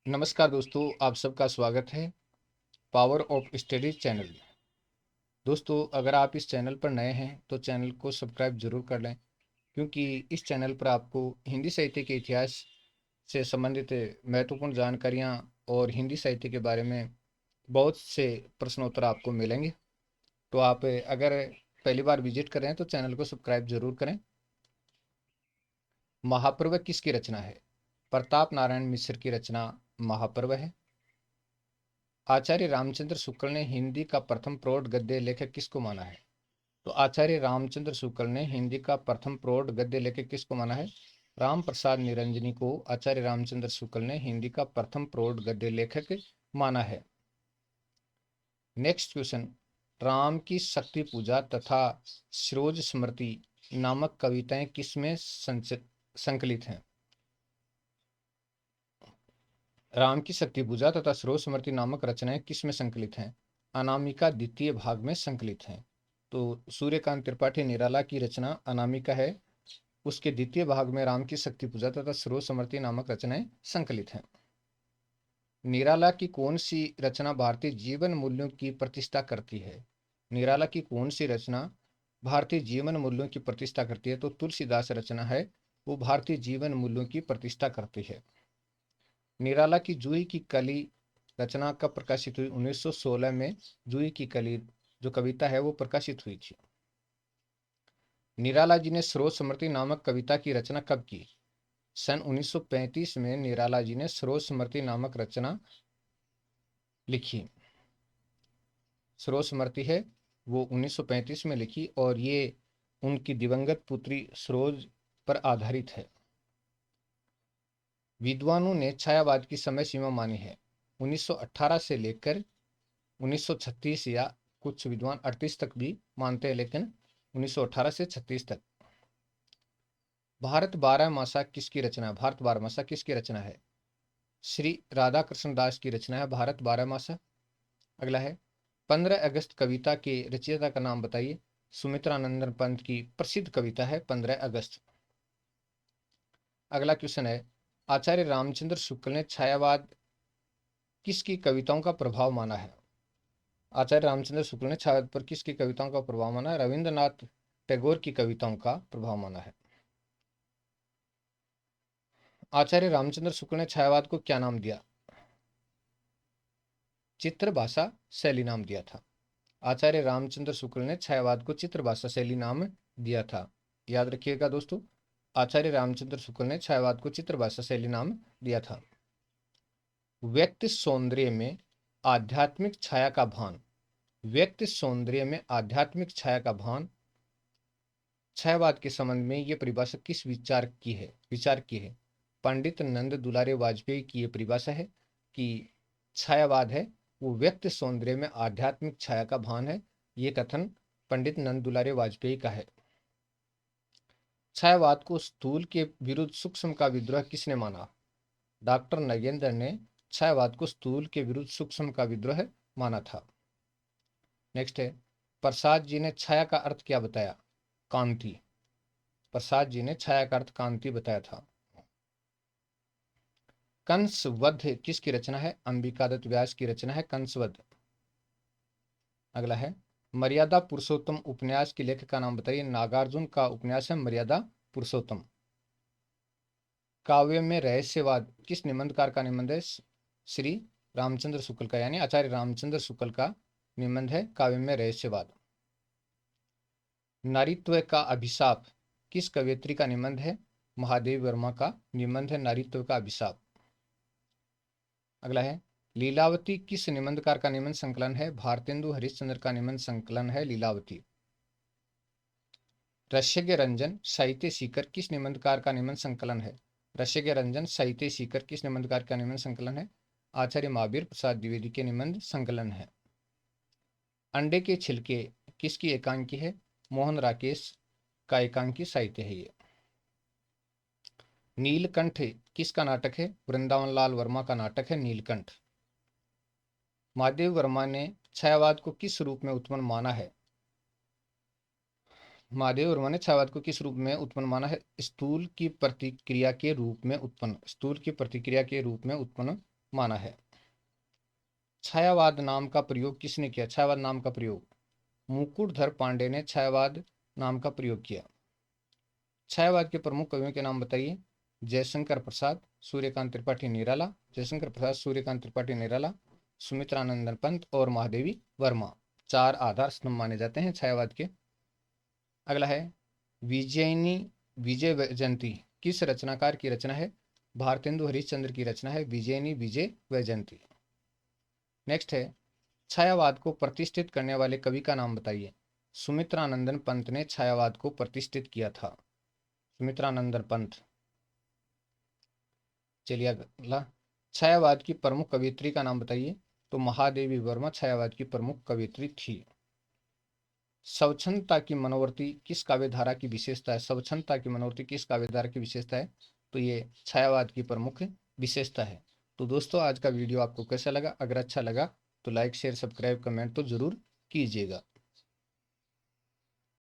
नमस्कार दोस्तों, आप सबका स्वागत है पावर ऑफ स्टडीज चैनल में। दोस्तों, अगर आप इस चैनल पर नए हैं तो चैनल को सब्सक्राइब जरूर कर लें, क्योंकि इस चैनल पर आपको हिंदी साहित्य के इतिहास से संबंधित महत्वपूर्ण जानकारियाँ और हिंदी साहित्य के बारे में बहुत से प्रश्नोत्तर आपको मिलेंगे। तो आप अगर पहली बार विजिट कर रहे हैं तो चैनल को सब्सक्राइब जरूर करें। महापर्व किसकी रचना है? प्रताप नारायण मिश्र की रचना महापर्व है। आचार्य रामचंद्र शुक्ल ने हिंदी का प्रथम प्रौढ़ गद्य लेखक किसको माना है? तो आचार्य रामचंद्र शुक्ल ने हिंदी का प्रथम प्रौढ़ गद्य लेखक किसको माना है? राम प्रसाद निरंजनी को आचार्य रामचंद्र शुक्ल ने हिंदी का प्रथम प्रौढ़ गद्य लेखक माना है। नेक्स्ट क्वेश्चन, राम की शक्ति पूजा तथा सरोज स्मृति नामक कविताएं किसमें संकलित हैं? राम की शक्ति पूजा तथा सरोज स्मृति नामक रचनाएं किसमें संकलित हैं? अनामिका द्वितीय भाग में संकलित हैं। तो सूर्यकांत त्रिपाठी निराला की रचना अनामिका है, उसके द्वितीय भाग में राम की शक्ति पूजा तथा सरोज स्मृति नामक रचनाएं संकलित हैं। निराला की कौन सी रचना भारतीय जीवन मूल्यों की प्रतिष्ठा करती है? निराला की कौन सी रचना भारतीय जीवन मूल्यों की प्रतिष्ठा करती है? तो तुलसीदास रचना है, वो भारतीय जीवन मूल्यों की प्रतिष्ठा करती है। निराला की जूही की कली रचना कब प्रकाशित हुई? 1916 में जूही की कली जो कविता है वो प्रकाशित हुई थी। निराला जी ने सरोज स्मृति नामक कविता की रचना कब की? सन 1935 में निराला जी ने सरोज स्मृति नामक रचना लिखी। सरोज स्मृति है वो 1935 में लिखी और ये उनकी दिवंगत पुत्री सरोज पर आधारित है। विद्वानों ने छायावाद की समय सीमा मानी है 1918 से लेकर 1936, या कुछ विद्वान 38 तक भी मानते हैं, लेकिन 1918 से 36 तक। भारत बारहमासा किसकी रचना है? भारत बारहमासा किसकी रचना है? श्री राधा कृष्ण दास की रचना है भारत बारहमासा। अगला है 15 अगस्त कविता के रचयिता का नाम बताइए। सुमित्रानंदन पंत की प्रसिद्ध कविता है 15 अगस्त। अगला क्वेश्चन है, आचार्य रामचंद्र शुक्ल ने छायावाद किसकी कविताओं का प्रभाव माना है? आचार्य रामचंद्र शुक्ल ने छायावाद पर किसकी कविताओं का प्रभाव माना है? रविंद्रनाथ टैगोर की कविताओं का प्रभाव माना है। आचार्य रामचंद्र शुक्ल ने छायावाद को क्या नाम दिया? चित्र भाषा शैली नाम दिया था। आचार्य रामचंद्र शुक्ल ने छायावाद को चित्र भाषा शैली नाम दिया था। याद रखिएगा दोस्तों, आचार्य रामचंद्र शुक्ल ने छायावाद को चित्र भाषा शैली नाम दिया था। व्यक्ति सौंदर्य में आध्यात्मिक छाया का भान। व्यक्ति सौंदर्य में आध्यात्मिक छाया का भान, छायावाद के संबंध में यह परिभाषा किस विचार की है? पंडित नंद दुलारे वाजपेयी की यह परिभाषा है कि छायावाद है वो व्यक्ति सौंदर्य में आध्यात्मिक छाया का भान है। ये कथन पंडित नंद दुलारे वाजपेयी का है। छायावाद को स्थूल के विरुद्ध सूक्ष्म का विद्रोह किसने माना? डॉक्टर नगेंद्र ने छायावाद को स्थूल के विरुद्ध सूक्ष्म का विद्रोह माना था। नेक्स्ट है, प्रसाद जी ने छाया का अर्थ क्या बताया? कांति। प्रसाद जी ने छाया का अर्थ कांति बताया था। कंसवध किसकी रचना है? अंबिकादत्त व्यास की रचना है कंसवध। अगला है, मर्यादा पुरुषोत्तम उपन्यास के लेखक का नाम बताइए। नागार्जुन का उपन्यास है मर्यादा पुरुषोत्तम। काव्य में रहस्यवाद किस निबंधकार का निबंध है? श्री रामचंद्र शुक्ल का, यानी आचार्य रामचंद्र शुक्ल का निबंध है काव्य में रहस्यवाद। नारीत्व का अभिशाप किस कवयित्री का निबंध है? महादेवी वर्मा का निबंध है नारीत्व का अभिशाप। अगला है, लीलावती किस निबंधकार का निबंध संकलन है? भारतेंदु हरिश्चंद्र का निबंध संकलन है लीलावती। रस्यज्ञ रंजन साहित्य सीकर किस निबंधकार का निबंध संकलन है? रस्यज्ञ रंजन साहित्य सीकर किस निबंधकार का निबंध संकलन है? आचार्य महावीर प्रसाद द्विवेदी के निबंध संकलन है। अंडे के छिलके किसकी एकांकी है? मोहन राकेश का एकांकी साहित्य है ये। नीलकंठ किसका नाटक है? वृंदावन लाल वर्मा का नाटक है नीलकंठ। महादेव वर्मा ने छायावाद को किस रूप में उत्पन्न माना है? महादेव वर्मा ने छायावाद को किस रूप में उत्पन्न माना है? स्थूल की प्रतिक्रिया के रूप में उत्पन्न, स्थूल की प्रतिक्रिया के रूप में उत्पन्न माना है। छायावाद नाम का प्रयोग किसने किया? छायावाद नाम का प्रयोग मुकुटधर पांडे ने छायावाद नाम का प्रयोग किया। छायावाद के प्रमुख कवियों के नाम बताइए। जयशंकर प्रसाद, सूर्यकांत त्रिपाठी निराला, जयशंकर प्रसाद, सूर्यकांत त्रिपाठी निराला, सुमित्रानंदन पंत और महादेवी वर्मा। चार आधार स्तंभ माने जाते हैं छायावाद के। अगला है विजयनी विजय वैजयंती किस रचनाकार की रचना है? भारतेंदु हरिश्चंद्र की रचना है विजयनी विजय वैजयंती। नेक्स्ट है छायावाद को प्रतिष्ठित करने वाले कवि का नाम बताइए। सुमित्रानंदन पंत ने छायावाद को प्रतिष्ठित किया था। सुमित्रानंदन पंत। चलिए अगला, छायावाद की प्रमुख कवियत्री का नाम बताइए। तो महादेवी वर्मा छायावाद की प्रमुख कवियत्री थी। स्वच्छंदता की मनोवर्ती किस काव्यधारा की विशेषता है? स्वच्छंदता की मनोवर्ती किस काव्यधारा की विशेषता है? तो ये छायावाद की प्रमुख विशेषता है। तो दोस्तों आज का वीडियो आपको कैसा लगा? अगर अच्छा लगा तो लाइक शेयर सब्सक्राइब कमेंट तो जरूर कीजिएगा।